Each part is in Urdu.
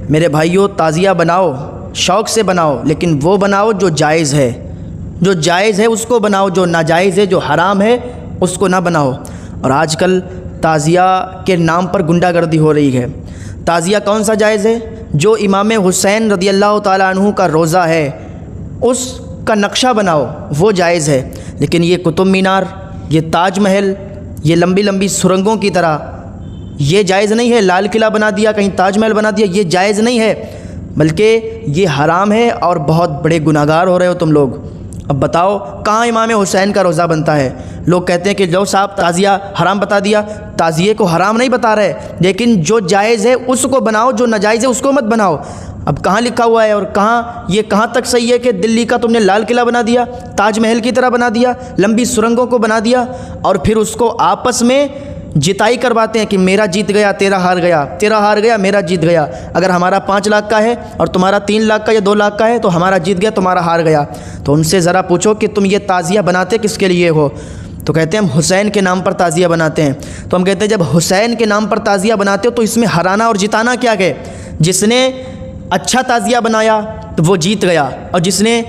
میرے بھائیوں تعزیہ بناؤ، شوق سے بناؤ، لیکن وہ بناؤ جو جائز ہے، جو جائز ہے اس کو بناؤ، جو ناجائز ہے جو حرام ہے اس کو نہ بناؤ۔ اور آج کل تعزیہ کے نام پر غنڈہ گردی ہو رہی ہے۔ تعزیہ کون سا جائز ہے؟ جو امام حسین رضی اللہ تعالیٰ عنہ کا روضہ ہے اس کا نقشہ بناؤ، وہ جائز ہے۔ لیکن یہ قطب مینار، یہ تاج محل، یہ لمبی لمبی سرنگوں کی طرح یہ جائز نہیں ہے۔ لال قلعہ بنا دیا، کہیں تاج محل بنا دیا، یہ جائز نہیں ہے، بلکہ یہ حرام ہے اور بہت بڑے گناہگار ہو رہے ہو تم لوگ۔ اب بتاؤ کہاں امام حسین کا روضہ بنتا ہے؟ لوگ کہتے ہیں کہ لو صاحب تعزیہ حرام بتا دیا۔ تعزیے کو حرام نہیں بتا رہے، لیکن جو جائز ہے اس کو بناؤ، جو ناجائز ہے اس کو مت بناؤ۔ اب کہاں لکھا ہوا ہے اور کہاں تک صحیح ہے کہ دلی کا تم نے لال قلعہ بنا دیا، تاج محل کی طرح بنا دیا، لمبی سرنگوں کو بنا دیا، اور پھر اس کو آپس میں جتائی کرواتے ہیں کہ میرا جیت گیا تیرا ہار گیا، تیرا ہار گیا میرا جیت گیا۔ اگر ہمارا 5 لاکھ کا ہے اور تمہارا 3 لاکھ کا یا 2 لاکھ کا ہے تو ہمارا جیت گیا تمہارا ہار گیا۔ تو ان سے ذرا پوچھو کہ تم یہ تعزیہ بناتے کس کے لیے ہو؟ تو کہتے ہیں ہم حسین کے نام پر تعزیہ بناتے ہیں۔ تو ہم کہتے ہیں جب حسین کے نام پر تعزیہ بناتے ہو تو اس میں ہرانا اور جتانا کیا ہے؟ جس نے اچھا تعزیہ بنایا تو وہ جیت گیا، اور جس نے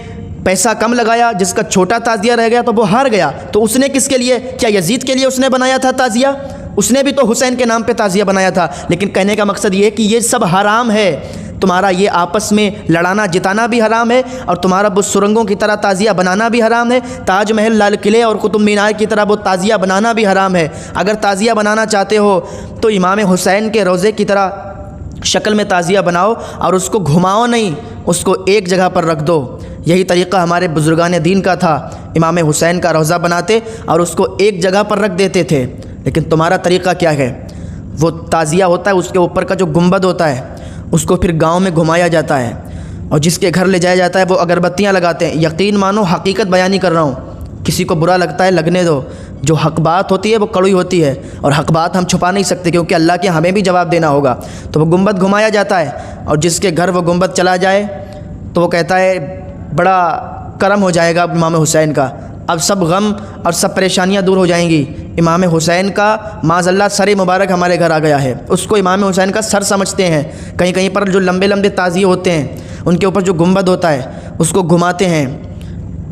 پیسہ کم لگایا، جس کا چھوٹا تعزیہ رہ گیا تو وہ ہار گیا۔ تو اس نے کس کے لیے؟ کیا یزید کے لیے اس نے بنایا تھا تعزیہ؟ اس نے بھی تو حسین کے نام پہ تعزیہ بنایا تھا۔ لیکن کہنے کا مقصد یہ ہے کہ یہ سب حرام ہے، تمہارا یہ آپس میں لڑانا جتانا بھی حرام ہے، اور تمہارا وہ سرنگوں کی طرح تعزیہ بنانا بھی حرام ہے، تاج محل، لال قلعے اور قطب مینار کی طرح وہ تعزیہ بنانا بھی حرام ہے۔ اگر تعزیہ بنانا چاہتے ہو تو امام حسین کے روضے کی طرح شکل میں تعزیہ بناؤ، اور اس کو گھماؤ نہیں، اس کو ایک جگہ پر رکھ دو۔ یہی طریقہ ہمارے بزرگان دین کا تھا، امام حسین کا روضہ بناتے اور اس کو ایک جگہ پر رکھ دیتے تھے۔ لیکن تمہارا طریقہ کیا ہے؟ وہ تعزیہ ہوتا ہے، اس کے اوپر کا جو گنبد ہوتا ہے اس کو پھر گاؤں میں گھمایا جاتا ہے، اور جس کے گھر لے جایا جاتا ہے وہ اگربتیاں لگاتے ہیں۔ یقین مانو حقیقت بیانی کر رہا ہوں، کسی کو برا لگتا ہے لگنے دو، جو حق بات ہوتی ہے وہ کڑوی ہوتی ہے، اور حق بات ہم چھپا نہیں سکتے کیونکہ اللہ کے ہمیں بھی جواب دینا ہوگا۔ تو وہ گنبد گھمایا جاتا ہے، اور جس کے گھر وہ گنبد چلا جائے تو وہ کہتا ہے بڑا کرم ہو جائے گا امام حسین کا، اب سب غم اور سب پریشانیاں دور ہو جائیں گی۔ امام حسین کا معاذ اللہ سر مبارک ہمارے گھر آ گیا ہے، اس کو امام حسین کا سر سمجھتے ہیں۔ کہیں کہیں پر جو لمبے لمبے تعزیے ہوتے ہیں ان کے اوپر جو گنبد ہوتا ہے اس کو گھماتے ہیں،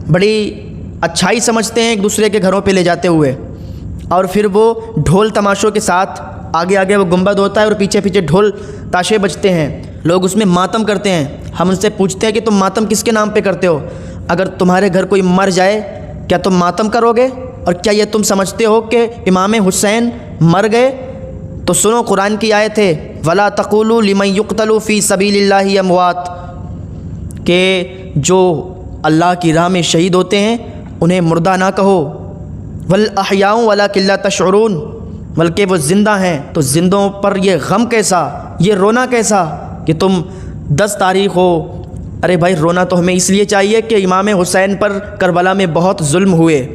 بڑی اچھائی سمجھتے ہیں ایک دوسرے کے گھروں پہ لے جاتے ہوئے، اور پھر وہ ڈھول تماشوں کے ساتھ آگے آگے وہ گنبد ہوتا ہے اور پیچھے پیچھے ڈھول تاشے بجتے ہیں، لوگ اس میں ماتم کرتے ہیں۔ ہم ان سے پوچھتے ہیں کہ تم ماتم کس کے نام پہ کرتے ہو؟ اگر تمہارے گھر کوئی مر جائے کیا تم ماتم کرو گے؟ اور کیا یہ تم سمجھتے ہو کہ امام حسین مر گئے؟ تو سنو قرآن کی آیت ہے وَلَا تَقُولُوا لِمَن يُقْتَلُ فِي سَبِيلِ اللَّهِ أَمْوَاتٌ، کہ جو اللہ کی راہ میں شہید ہوتے ہیں انہیں مردہ نہ کہو، وَالْأَحْيَاءُ وَلَكِن لَا تَشْعُرُونَ، بلکہ وہ زندہ ہیں۔ تو زندوں پر یہ غم کیسا، یہ رونا کیسا کہ تم 10 تاریخ ہو؟ ارے بھائی رونا تو ہمیں اس لیے چاہیے کہ امام حسین پر کربلا میں بہت ظلم ہوئے،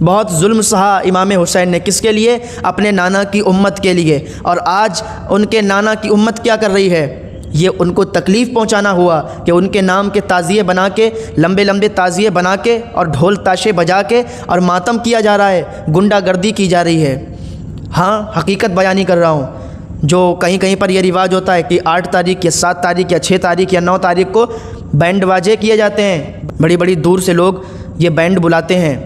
بہت ظلم سہا امام حسین نے۔ کس کے لیے؟ اپنے نانا کی امت کے لیے، اور آج ان کے نانا کی امت کیا کر رہی ہے؟ یہ ان کو تکلیف پہنچانا ہوا کہ ان کے نام کے تعزیے بنا کے، لمبے لمبے تعزیے بنا کے اور ڈھول تاشے بجا کے اور ماتم کیا جا رہا ہے، غنڈہ گردی کی جا رہی ہے۔ ہاں حقیقت بیانی کر رہا ہوں۔ جو کہیں کہیں پر یہ رواج ہوتا ہے کہ 8 تاریخ یا 7 تاریخ یا 6 تاریخ یا 9 تاریخ کو بینڈ باجے کیے جاتے ہیں، بڑی بڑی دور سے لوگ یہ بینڈ بلاتے ہیں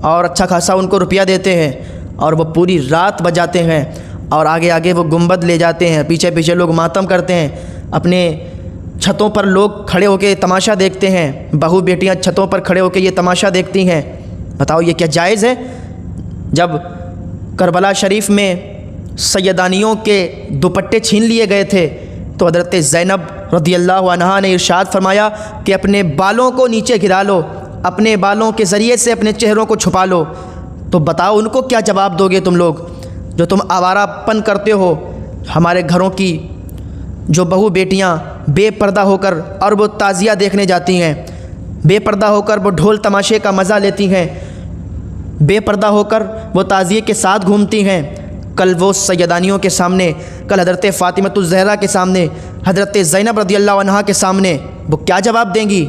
اور اچھا خاصا ان کو روپیہ دیتے ہیں، اور وہ پوری رات بجاتے ہیں، اور آگے آگے وہ گنبد لے جاتے ہیں، پیچھے پیچھے لوگ ماتم کرتے ہیں، اپنے چھتوں پر لوگ کھڑے ہو کے تماشا دیکھتے ہیں، بہو بیٹیاں چھتوں پر کھڑے ہو کے یہ تماشا دیکھتی ہیں۔ بتاؤ یہ کیا جائز ہے؟ جب کربلا شریف میں سیدانیوں کے دوپٹے چھین لیے گئے تھے تو حضرت زینب رضی اللہ عنہا نے ارشاد فرمایا کہ اپنے بالوں کو نیچے گرا لو، اپنے بالوں کے ذریعے سے اپنے چہروں کو چھپا لو۔ تو بتاؤ ان کو کیا جواب دو گے تم لوگ جو تم آوارہ پن کرتے ہو؟ ہمارے گھروں کی جو بہو بیٹیاں بے پردہ ہو کر اور وہ تعزیہ دیکھنے جاتی ہیں، بے پردہ ہو کر وہ ڈھول تماشے کا مزہ لیتی ہیں، بے پردہ ہو کر وہ تعزیے کے ساتھ گھومتی ہیں، کل وہ سیدانیوں کے سامنے، کل حضرت فاطمۃ الزہرا کے سامنے، حضرت زینب رضی اللہ عنہا کے سامنے وہ کیا جواب دیں گی؟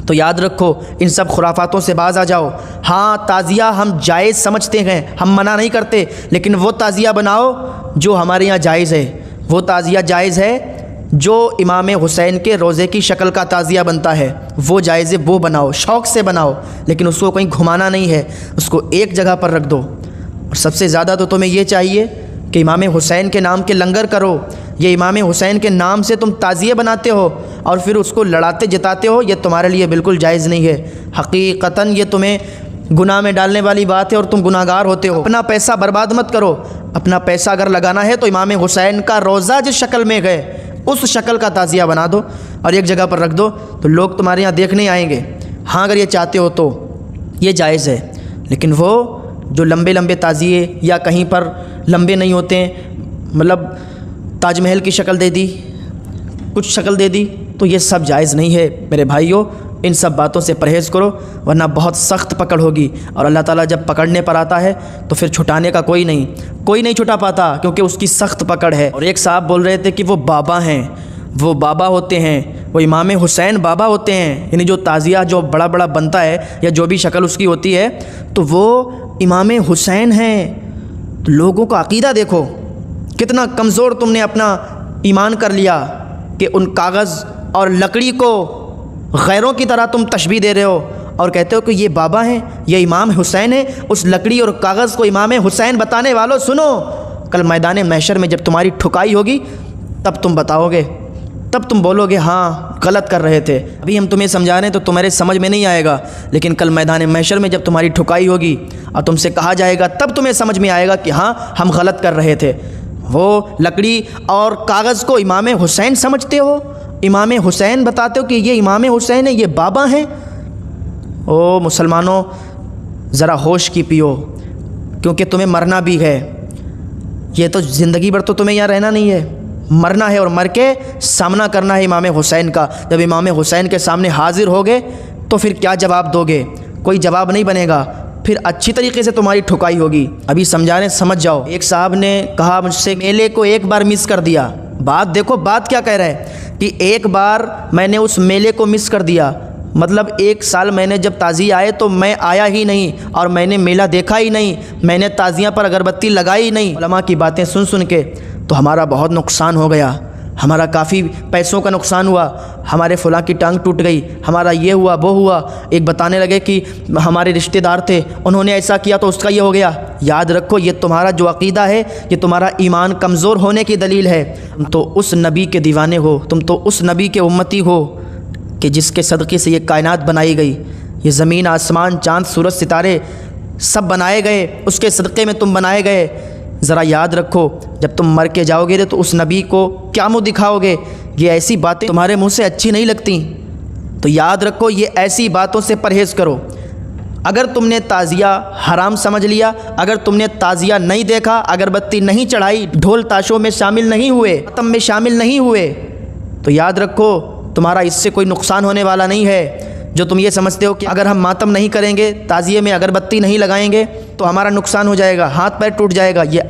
تو یاد رکھو ان سب خرافاتوں سے باز آ جاؤ۔ ہاں تعزیہ ہم جائز سمجھتے ہیں، ہم منع نہیں کرتے، لیکن وہ تعزیہ بناؤ جو ہمارے یہاں جائز ہے۔ وہ تعزیہ جائز ہے جو امام حسین کے روزے کی شکل کا تعزیہ بنتا ہے وہ جائز ہے، وہ بناؤ، شوق سے بناؤ، لیکن اس کو کہیں گھمانا نہیں ہے، اس کو ایک جگہ پر رکھ دو۔ اور سب سے زیادہ تو تمہیں یہ چاہیے کہ امام حسین کے نام کے لنگر کرو۔ یہ امام حسین کے نام سے تم تعزیے بناتے ہو اور پھر اس کو لڑاتے جتاتے ہو، یہ تمہارے لیے بالکل جائز نہیں ہے۔ حقیقتاً یہ تمہیں گناہ میں ڈالنے والی بات ہے اور تم گناہ گار ہوتے ہو۔ اپنا پیسہ برباد مت کرو، اپنا پیسہ اگر لگانا ہے تو امام حسین کا روزہ جس شکل میں گئے اس شکل کا تعزیہ بنا دو اور ایک جگہ پر رکھ دو، تو لوگ تمہارے یہاں دیکھنے آئیں گے۔ ہاں اگر یہ چاہتے ہو تو یہ جائز ہے، لیکن وہ جو لمبے لمبے تعزیے یا کہیں پر لمبے نہیں ہوتے ہیں، مطلب تاج محل کی شکل دے دی، کچھ شکل دے دی، تو یہ سب جائز نہیں ہے میرے بھائیوں۔ ان سب باتوں سے پرہیز کرو ورنہ بہت سخت پکڑ ہوگی، اور اللہ تعالیٰ جب پکڑنے پر آتا ہے تو پھر چھٹانے کا کوئی نہیں چھٹا پاتا، کیونکہ اس کی سخت پکڑ ہے۔ اور ایک صاحب بول رہے تھے کہ وہ بابا ہیں، وہ بابا ہوتے ہیں، وہ امام حسین بابا ہوتے ہیں، یعنی جو تعزیہ جو بڑا بڑا بنتا ہے یا جو بھی شکل اس کی ہوتی ہے تو وہ امام حسین ہیں۔ تو لوگوں کا عقیدہ دیکھو کتنا کمزور تم نے اپنا ایمان کر لیا کہ ان کاغذ اور لکڑی کو غیروں کی طرح تم تشبیہ دے رہے ہو اور کہتے ہو کہ یہ بابا ہیں، یہ امام حسین ہیں۔ اس لکڑی اور کاغذ کو امام حسین بتانے والوں سنو، کل میدان محشر میں جب تمہاری ٹھکائی ہوگی تب تم بتاؤ گے، تب تم بولو گے ہاں غلط کر رہے تھے۔ ابھی ہم تمہیں سمجھا رہے ہیں تو تمہارے سمجھ میں نہیں آئے گا، لیکن کل میدان محشر میں جب تمہاری ٹھکائی ہوگی اور تم سے کہا جائے گا تب تمہیں سمجھ میں آئے گا کہ ہاں ہم غلط کر رہے تھے۔ وہ لکڑی اور کاغذ کو امام حسین سمجھتے ہو، امام حسین بتاتے ہو کہ یہ امام حسین ہے، یہ بابا ہیں۔ او مسلمانوں ذرا ہوش کی پیو، کیونکہ تمہیں مرنا بھی ہے۔ یہ تو زندگی بھر تو تمہیں یہاں رہنا نہیں ہے، مرنا ہے اور مر کے سامنا کرنا ہے امام حسین کا۔ جب امام حسین کے سامنے حاضر ہوگے تو پھر کیا جواب دو گے؟ کوئی جواب نہیں بنے گا، پھر اچھی طریقے سے تمہاری ٹھکائی ہوگی۔ ابھی سمجھانے سمجھ جاؤ۔ ایک صاحب نے کہا مجھ سے میلے کو ایک بار مس کر دیا۔ بات دیکھو، بات کیا کہہ رہا ہے کہ ایک بار میں نے اس میلے کو مس کر دیا، مطلب ایک سال میں نے جب تعزیہ آئے تو میں آیا ہی نہیں اور میں نے میلہ دیکھا ہی نہیں، میں نے تعزیہ پر اگربتی لگائی ہی نہیں۔ علماء کی باتیں سن کے تو ہمارا بہت نقصان ہو گیا، ہمارا کافی پیسوں کا نقصان ہوا، ہمارے فلاں کی ٹانگ ٹوٹ گئی، ہمارا یہ ہوا وہ ہوا۔ ایک بتانے لگے کہ ہمارے رشتہ دار تھے، انہوں نے ایسا کیا تو اس کا یہ ہو گیا۔ یاد رکھو یہ تمہارا جو عقیدہ ہے یہ تمہارا ایمان کمزور ہونے کی دلیل ہے۔ تم تو اس نبی کے دیوانے ہو، تم تو اس نبی کے امتی ہو کہ جس کے صدقے سے یہ کائنات بنائی گئی، یہ زمین آسمان چاند سورج ستارے سب بنائے گئے، اس کے صدقے میں تم بنائے گئے۔ ذرا یاد رکھو جب تم مر کے جاؤ گے تو اس نبی کو کیا منہ دکھاؤ گے؟ یہ ایسی باتیں تمہارے منہ سے اچھی نہیں لگتی، تو یاد رکھو یہ ایسی باتوں سے پرہیز کرو۔ اگر تم نے تعزیہ حرام سمجھ لیا، اگر تم نے تعزیہ نہیں دیکھا، اگربتی نہیں چڑھائی، ڈھول تاشوں میں شامل نہیں ہوئے، ماتم میں شامل نہیں ہوئے، تو یاد رکھو تمہارا اس سے کوئی نقصان ہونے والا نہیں ہے۔ جو تم یہ سمجھتے ہو کہ اگر ہم ماتم نہیں کریں گے، تعزیے میں اگربتی نہیں لگائیں گے تو ہمارا نقصان ہو جائے گا، ہاتھ پیر ٹوٹ جائے گا، یہ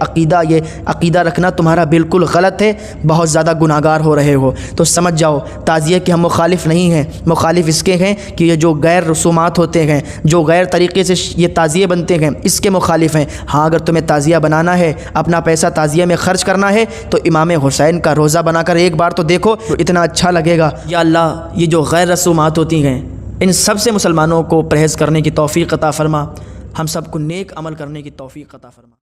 عقیدہ رکھنا تمہارا بالکل غلط ہے، بہت زیادہ گناہ گار ہو رہے ہو۔ تو سمجھ جاؤ تعزیے کے ہم مخالف نہیں ہیں، مخالف اس کے ہیں کہ یہ جو غیر رسومات ہوتے ہیں، جو غیر طریقے سے یہ تعزیے بنتے ہیں، اس کے مخالف ہیں۔ ہاں اگر تمہیں تعزیہ بنانا ہے، اپنا پیسہ تعزیے میں خرچ کرنا ہے تو امام حسین کا روزہ بنا کر ایک بار تو دیکھو، اتنا اچھا لگے گا۔ یا اللہ یہ جو غیر رسومات ہوتی ہیں ان سب سے مسلمانوں کو پرہیز کرنے کی توفیق عطا فرما، ہم سب کو نیک عمل کرنے کی توفیق عطا فرما۔